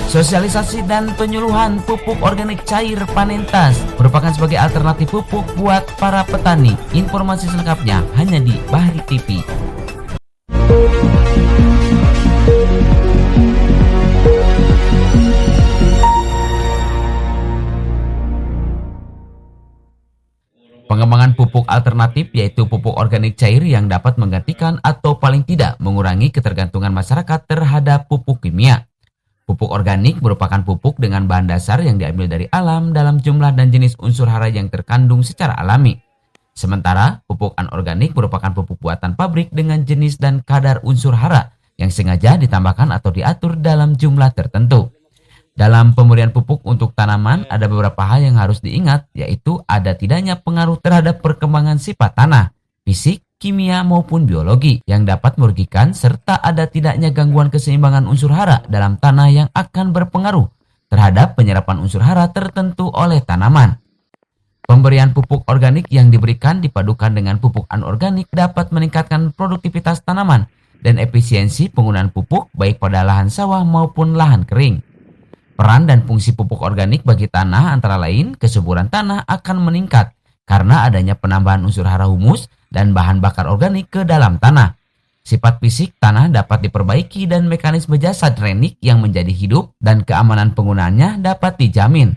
Sosialisasi dan penyuluhan pupuk organik cair Panentas merupakan sebagai alternatif pupuk buat para petani. Informasi selengkapnya hanya di Bahri TV. Pengembangan pupuk alternatif yaitu pupuk organik cair yang dapat menggantikan atau paling tidak mengurangi ketergantungan masyarakat terhadap pupuk kimia. Pupuk organik merupakan pupuk dengan bahan dasar yang diambil dari alam dalam jumlah dan jenis unsur hara yang terkandung secara alami. Sementara pupuk anorganik merupakan pupuk buatan pabrik dengan jenis dan kadar unsur hara yang sengaja ditambahkan atau diatur dalam jumlah tertentu. Dalam pemberian pupuk untuk tanaman ada beberapa hal yang harus diingat, yaitu ada tidaknya pengaruh terhadap perkembangan sifat tanah, fisik, kimia maupun biologi yang dapat merugikan, serta ada tidaknya gangguan keseimbangan unsur hara dalam tanah yang akan berpengaruh terhadap penyerapan unsur hara tertentu oleh tanaman. Pemberian pupuk organik yang diberikan dipadukan dengan pupuk anorganik dapat meningkatkan produktivitas tanaman dan efisiensi penggunaan pupuk baik pada lahan sawah maupun lahan kering. Peran dan fungsi pupuk organik bagi tanah antara lain kesuburan tanah akan meningkat karena adanya penambahan unsur hara humus dan bahan bakar organik ke dalam tanah. Sifat fisik tanah dapat diperbaiki dan mekanisme jasa drenik yang menjadi hidup dan keamanan penggunaannya dapat dijamin.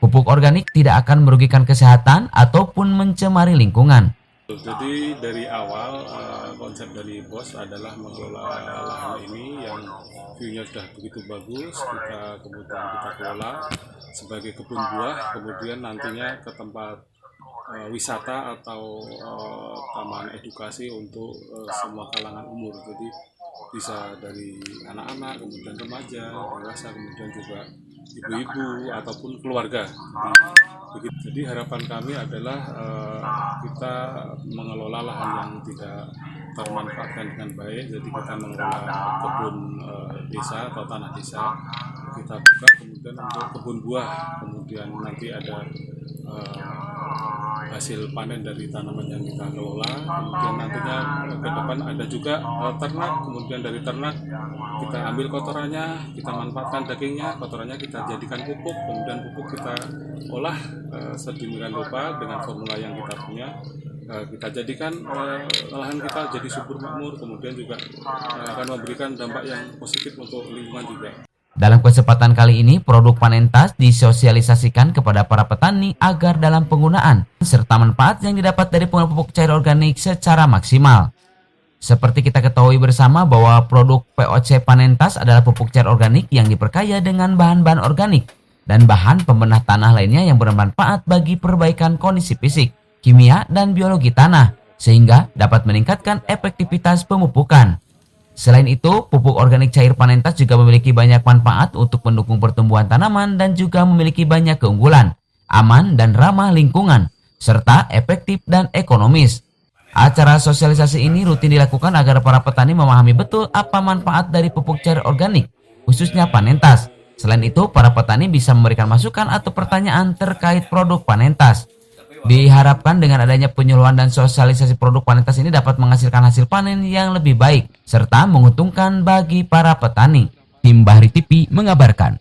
Pupuk organik tidak akan merugikan kesehatan ataupun mencemari lingkungan. Jadi dari awal konsep dari BOS adalah mengelola lahan ini yang view-nya sudah begitu bagus, kemudian kita kelola sebagai kebun buah, kemudian nantinya ke tempat wisata atau taman edukasi untuk semua kalangan umur. Jadi bisa dari anak-anak, kemudian remaja, dewasa, kemudian juga ibu-ibu ataupun keluarga. Jadi harapan kami adalah kita mengelola lahan yang tidak termanfaatkan dengan baik. Jadi kita mengelola kebun desa atau tanah desa, kita buka kemudian untuk kebun buah, kemudian nanti ada hasil panen dari tanaman yang kita kelola, kemudian nantinya ke depan ada juga ternak, kemudian dari ternak kita ambil kotorannya, kita manfaatkan dagingnya, kotorannya kita jadikan pupuk, kemudian pupuk kita olah sedemikian rupa dengan formula yang kita punya, kita jadikan lahan kita jadi subur makmur, kemudian juga akan memberikan dampak yang positif untuk lingkungan juga. Dalam kesempatan kali ini, produk Panentas disosialisasikan kepada para petani agar dalam penggunaan serta manfaat yang didapat dari penggunaan pupuk cair organik secara maksimal. Seperti kita ketahui bersama bahwa produk POC Panentas adalah pupuk cair organik yang diperkaya dengan bahan-bahan organik dan bahan pembenah tanah lainnya yang bermanfaat bagi perbaikan kondisi fisik, kimia, dan biologi tanah, sehingga dapat meningkatkan efektivitas pemupukan. Selain itu, pupuk organik cair Panentas juga memiliki banyak manfaat untuk mendukung pertumbuhan tanaman dan juga memiliki banyak keunggulan, aman dan ramah lingkungan, serta efektif dan ekonomis. Acara sosialisasi ini rutin dilakukan agar para petani memahami betul apa manfaat dari pupuk cair organik, khususnya Panentas. Selain itu, para petani bisa memberikan masukan atau pertanyaan terkait produk Panentas. Diharapkan dengan adanya penyuluhan dan sosialisasi produk Panentas ini dapat menghasilkan hasil panen yang lebih baik serta menguntungkan bagi para petani. Tim Bahri TV mengabarkan.